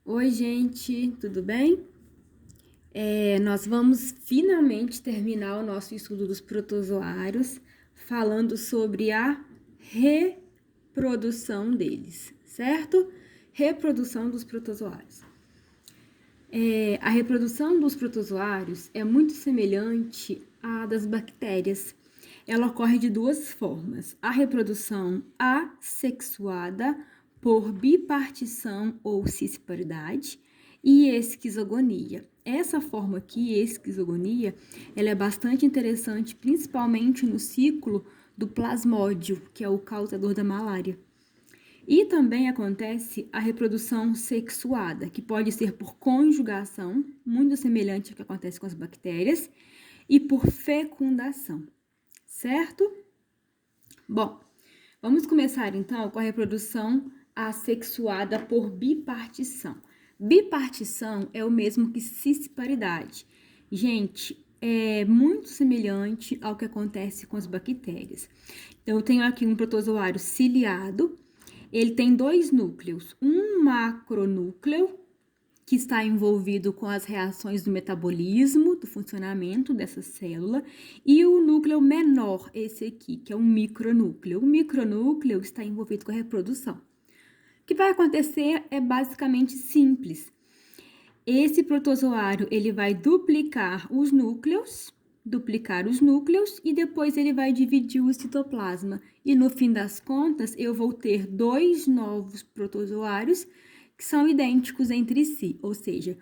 Oi, gente, tudo bem? Nós vamos finalmente terminar o nosso estudo dos protozoários, falando sobre a reprodução deles, certo? Reprodução dos protozoários. A reprodução dos protozoários é muito semelhante à das bactérias. Ela ocorre de duas formas: a reprodução assexuada por bipartição ou cisparidade e esquizogonia. Essa forma aqui, esquizogonia, ela é bastante interessante, principalmente no ciclo do plasmódio, que é o causador da malária. E também acontece a reprodução sexuada, que pode ser por conjugação, muito semelhante ao que acontece com as bactérias, e por fecundação, certo? Bom, vamos começar então com a reprodução assexuada por bipartição. Bipartição é o mesmo que cisparidade. Gente, é muito semelhante ao que acontece com as bactérias. Então, eu tenho aqui um protozoário ciliado. Ele tem dois núcleos, um macronúcleo, que está envolvido com as reações do metabolismo, do funcionamento dessa célula, e o núcleo menor, esse aqui, que é um micronúcleo. O micronúcleo está envolvido com a reprodução. O que vai acontecer é basicamente simples. Esse protozoário, ele vai duplicar os núcleos e depois ele vai dividir o citoplasma. E no fim das contas, eu vou ter dois novos protozoários que são idênticos entre si, ou seja,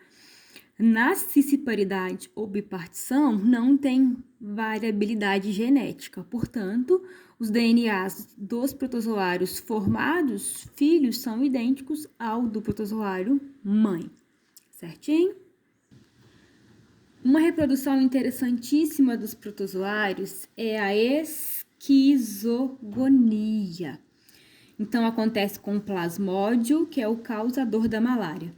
na cisparidade ou bipartição não tem variabilidade genética, portanto, os DNAs dos protozoários formados, filhos, são idênticos ao do protozoário mãe, certinho? Uma reprodução interessantíssima dos protozoários é a esquizogonia. Então, acontece com o plasmódio, que é o causador da malária.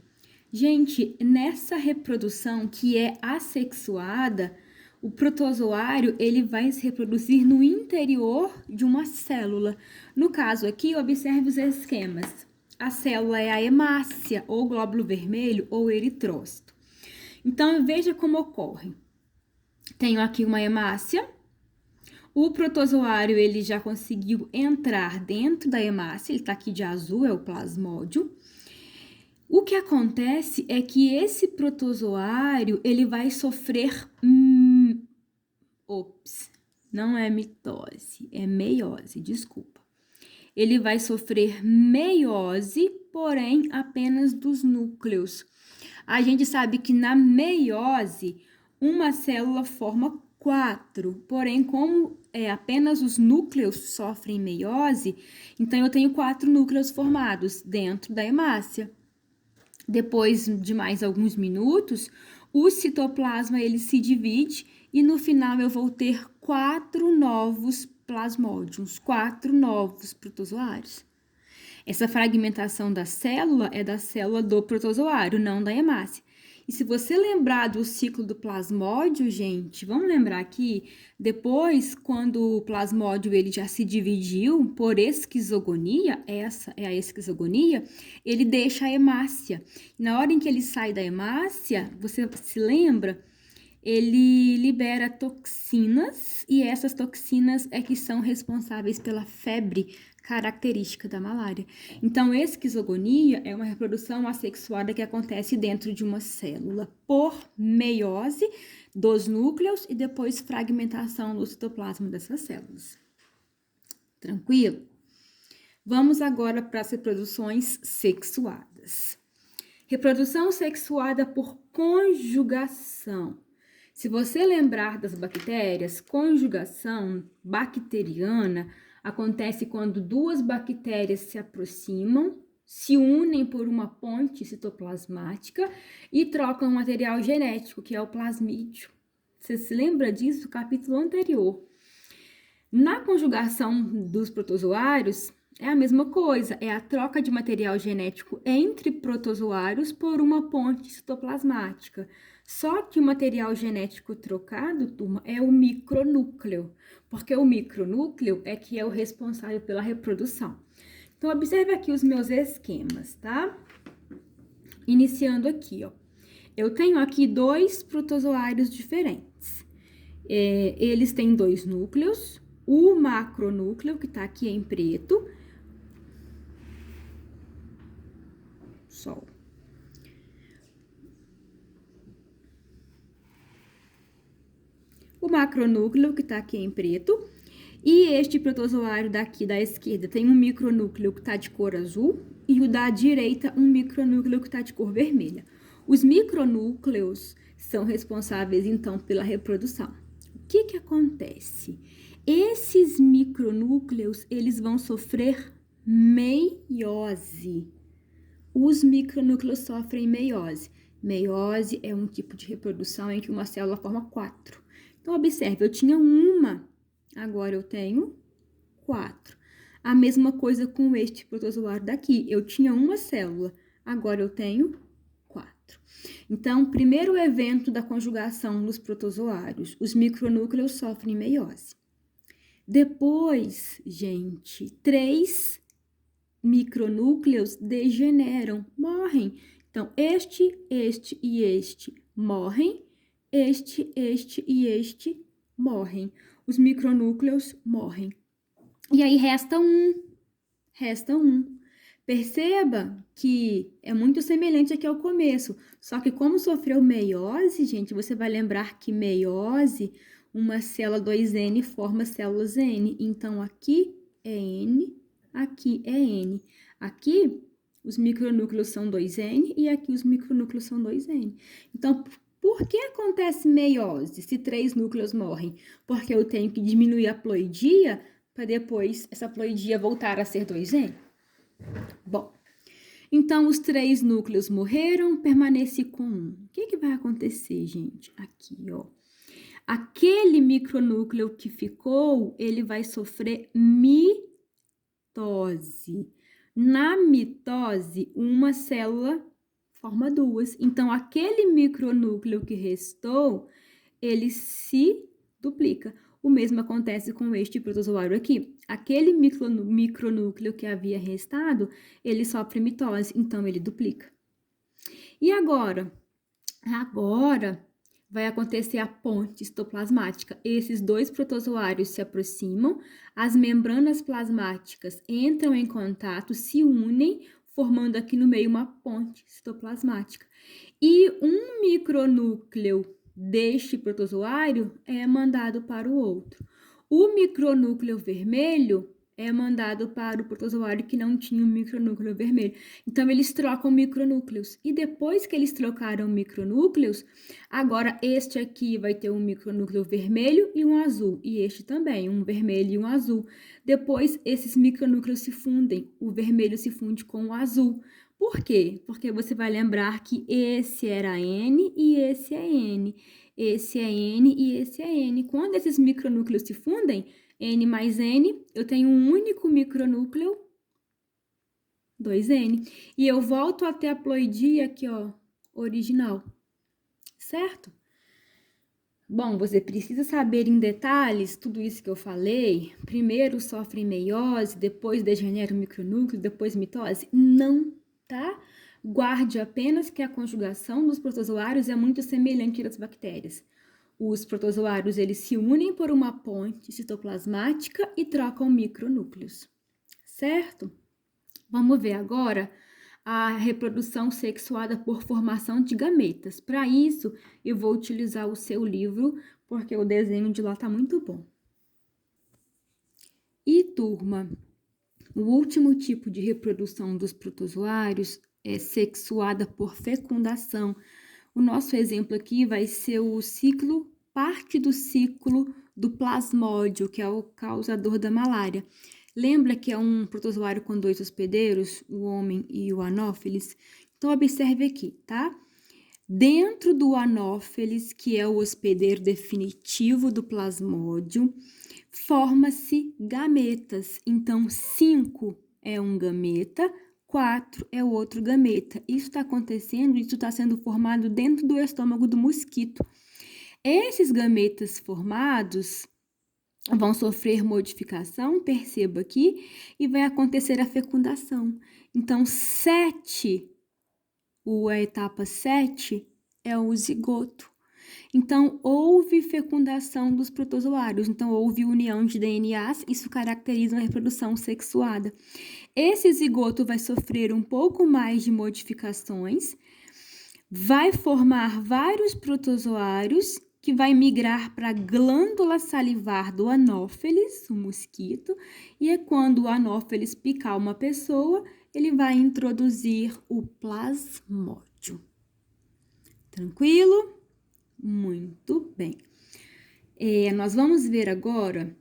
Gente, nessa reprodução que é assexuada, o protozoário ele vai se reproduzir no interior de uma célula. No caso aqui, observe os esquemas. A célula é a hemácia, ou glóbulo vermelho, ou eritrócito. Então, veja como ocorre. Tenho aqui uma hemácia. O protozoário, ele já conseguiu entrar dentro da hemácia. Ele está aqui de azul, é o plasmódio. O que acontece é que esse protozoário, ele vai sofrer... não é mitose, é meiose, desculpa. Ele vai sofrer meiose, porém apenas dos núcleos. A gente sabe que na meiose, uma célula forma 4, porém, como apenas os núcleos sofrem meiose, então eu tenho 4 núcleos formados dentro da hemácia. Depois de mais alguns minutos, o citoplasma ele se divide e no final eu vou ter 4 novos plasmódios, 4 novos protozoários. Essa fragmentação da célula é da célula do protozoário, não da hemácia. E se você lembrar do ciclo do plasmódio, gente, vamos lembrar aqui, depois, quando o plasmódio ele já se dividiu por esquizogonia, essa é a esquizogonia, ele deixa a hemácia. Na hora em que ele sai da hemácia, você se lembra? Ele libera toxinas e essas toxinas é que são responsáveis pela febre característica da malária. Então, esquizogonia é uma reprodução assexuada que acontece dentro de uma célula por meiose dos núcleos e depois fragmentação do citoplasma dessas células. Tranquilo? Vamos agora para as reproduções sexuadas. Reprodução sexuada por conjugação. Se você lembrar das bactérias, conjugação bacteriana acontece quando duas bactérias se aproximam, se unem por uma ponte citoplasmática e trocam material genético, que é o plasmídio. Você se lembra disso no capítulo anterior? Na conjugação dos protozoários, é a mesma coisa, é a troca de material genético entre protozoários por uma ponte citoplasmática. Só que o material genético trocado, turma, é o micronúcleo, porque o micronúcleo é que é o responsável pela reprodução. Então, observe aqui os meus esquemas, tá? Iniciando aqui, ó. Eu tenho aqui 2 protozoários diferentes. Eles têm 2 núcleos. O macronúcleo, que tá aqui em preto. Sol. O macronúcleo, que tá aqui em preto. E este protozoário daqui da esquerda tem um micronúcleo que está de cor azul e o da direita um micronúcleo que está de cor vermelha. Os micronúcleos são responsáveis, então, pela reprodução. O que acontece? Esses micronúcleos, eles vão sofrer meiose. Os micronúcleos sofrem meiose. Meiose é um tipo de reprodução em que uma célula forma 4. Então, observe, eu tinha uma, agora eu tenho 4. A mesma coisa com este protozoário daqui. Eu tinha uma célula, agora eu tenho 4. Então, primeiro evento da conjugação nos protozoários, os micronúcleos sofrem meiose. Depois, gente, 3 micronúcleos degeneram, morrem. Então, este e este morrem, este e este morrem. Os micronúcleos morrem. E aí resta um. Perceba que é muito semelhante aqui ao começo, só que como sofreu meiose, gente, você vai lembrar que meiose, uma célula 2N forma células N. Então, aqui é N, aqui é N. Aqui, os micronúcleos são 2N e aqui os micronúcleos são 2N. Então, por que acontece meiose se 3 núcleos morrem? Porque eu tenho que diminuir a ploidia para depois essa ploidia voltar a ser 2N. Bom, então os 3 núcleos morreram, permaneci com 1. O que vai acontecer, gente? Aqui, ó. Aquele micronúcleo que ficou, ele vai sofrer mitose. Na mitose, uma célula forma 2. Então, aquele micronúcleo que restou, ele se duplica. O mesmo acontece com este protozoário aqui. Aquele micronúcleo que havia restado, ele sofre mitose, então ele duplica. E agora? Agora vai acontecer a ponte citoplasmática. Esses 2 protozoários se aproximam, as membranas plasmáticas entram em contato, se unem, formando aqui no meio uma ponte citoplasmática. E um micronúcleo deste protozoário é mandado para o outro. O micronúcleo vermelho é mandado para o protozoário que não tinha um micronúcleo vermelho. Então, eles trocam micronúcleos. E depois que eles trocaram micronúcleos, agora este aqui vai ter um micronúcleo vermelho e um azul. E este também, um vermelho e um azul. Depois, esses micronúcleos se fundem. O vermelho se funde com o azul. Por quê? Porque você vai lembrar que esse era N e esse é N. Esse é N e esse é N. Quando esses micronúcleos se fundem, N mais N, eu tenho um único micronúcleo, 2N. E eu volto até a ploidia aqui, ó, original. Certo? Bom, você precisa saber em detalhes tudo isso que eu falei. Primeiro sofre meiose, depois degenera o micronúcleo, depois mitose. Não, tá? Guarde apenas que a conjugação dos protozoários é muito semelhante às bactérias. Os protozoários, eles se unem por uma ponte citoplasmática e trocam micronúcleos, certo? Vamos ver agora a reprodução sexuada por formação de gametas. Para isso, eu vou utilizar o seu livro, porque o desenho de lá tá muito bom. E, turma, o último tipo de reprodução dos protozoários é sexuada por fecundação. O nosso exemplo aqui vai ser o ciclo, parte do ciclo do plasmódio, que é o causador da malária. Lembra que é um protozoário com 2 hospedeiros, o homem e o anófeles? Então, observe aqui, tá? Dentro do anófeles, que é o hospedeiro definitivo do plasmódio, forma-se gametas. Então, 5 é um gameta, 4 é o outro gameta. Isso está acontecendo, isso está sendo formado dentro do estômago do mosquito. Esses gametas formados vão sofrer modificação, perceba aqui, e vai acontecer a fecundação. Então, 7 a etapa 7 é o zigoto. Então, houve fecundação dos protozoários, então houve união de DNAs, isso caracteriza uma reprodução sexuada. Esse zigoto vai sofrer um pouco mais de modificações, vai formar vários protozoários que vai migrar para a glândula salivar do anófeles, o mosquito, e é quando o anófeles picar uma pessoa, ele vai introduzir o plasmódio. Tranquilo? Muito bem. Nós vamos ver agora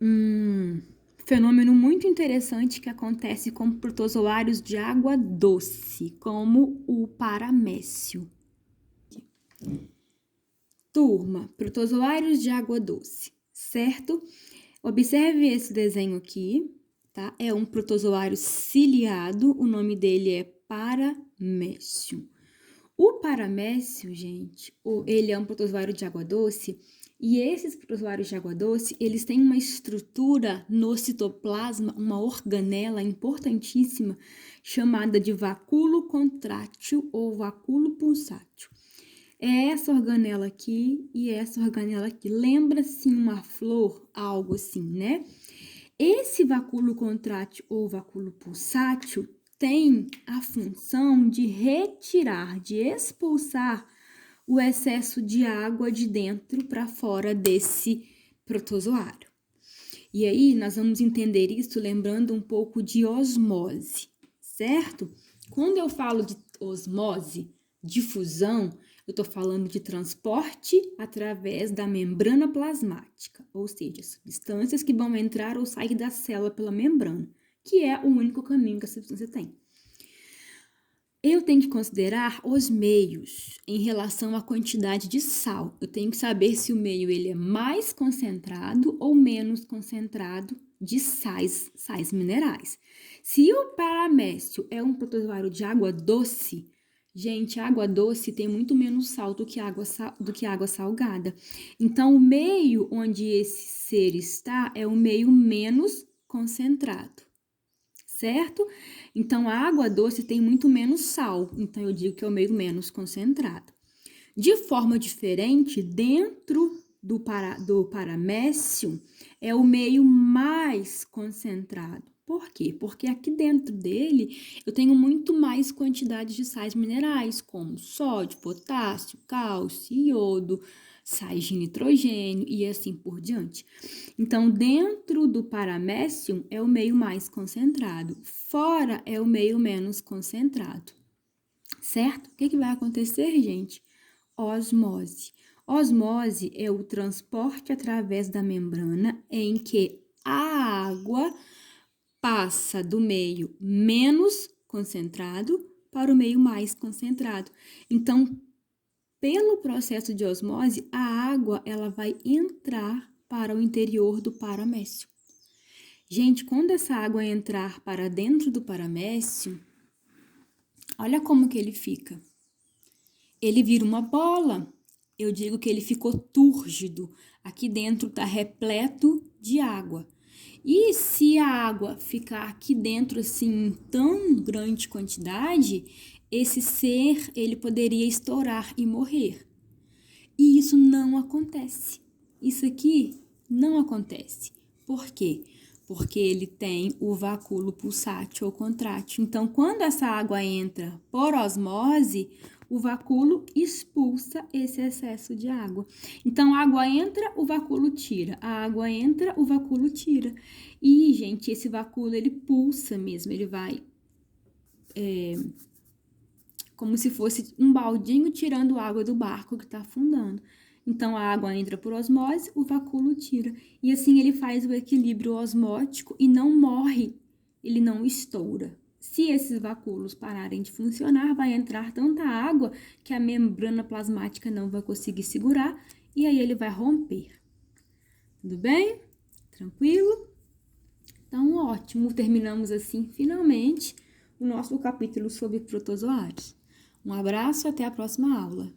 um fenômeno muito interessante que acontece com protozoários de água doce, como o paramécio. Turma, protozoários de água doce, certo? Observe esse desenho aqui, tá? É um protozoário ciliado, o nome dele é paramécio. O paramécio, gente, ele é um protozoário de água doce, e esses protozoários de água doce, eles têm uma estrutura no citoplasma, uma organela importantíssima, chamada de vacúolo contrátil ou vacúolo pulsátil. É essa organela aqui e essa organela aqui. Lembra, assim, uma flor, algo assim, né? Esse vacúolo contrátil ou vacúolo pulsátil tem a função de retirar, de expulsar o excesso de água de dentro para fora desse protozoário. E aí, nós vamos entender isso lembrando um pouco de osmose, certo? Quando eu falo de osmose, difusão, eu estou falando de transporte através da membrana plasmática, ou seja, substâncias que vão entrar ou sair da célula pela membrana, que é o único caminho que a substância tem. Eu tenho que considerar os meios em relação à quantidade de sal. Eu tenho que saber se o meio ele é mais concentrado ou menos concentrado de sais minerais. Se o paramécio é um protozoário de água doce, gente, a água doce tem muito menos sal do que água salgada. Então, o meio onde esse ser está é o meio menos concentrado, certo? Então, a água doce tem muito menos sal, então eu digo que é o meio menos concentrado. De forma diferente, dentro do paramécio, é o meio mais concentrado. Por quê? Porque aqui dentro dele eu tenho muito mais quantidade de sais minerais, como sódio, potássio, cálcio, iodo, sais de nitrogênio e assim por diante. Então, dentro do paramécio é o meio mais concentrado, fora é o meio menos concentrado, certo? O que vai acontecer, gente? Osmose. Osmose é o transporte através da membrana em que a água passa do meio menos concentrado para o meio mais concentrado. Então, pelo processo de osmose, a água ela vai entrar para o interior do paramécio. Gente, quando essa água entrar para dentro do paramécio, olha como que ele fica. Ele vira uma bola. Eu digo que ele ficou túrgido. Aqui dentro está repleto de água. E se a água ficar aqui dentro assim em tão grande quantidade, esse ser ele poderia estourar e morrer. E isso não acontece. Isso aqui não acontece. Por quê? Porque ele tem o vacúolo pulsátil ou contrátil. Então, quando essa água entra por osmose, o vacúolo expulsa esse excesso de água. Então, a água entra, o vacúolo tira. A água entra, o vacúolo tira. E, gente, esse vacúolo, ele pulsa mesmo. Ele vai como se fosse um baldinho tirando água do barco que está afundando. Então, a água entra por osmose, o vacúolo tira. E assim ele faz o equilíbrio osmótico e não morre, ele não estoura. Se esses vacúolos pararem de funcionar, vai entrar tanta água que a membrana plasmática não vai conseguir segurar e aí ele vai romper. Tudo bem? Tranquilo? Então, ótimo. Terminamos assim, finalmente, o nosso capítulo sobre protozoários. Um abraço e até a próxima aula.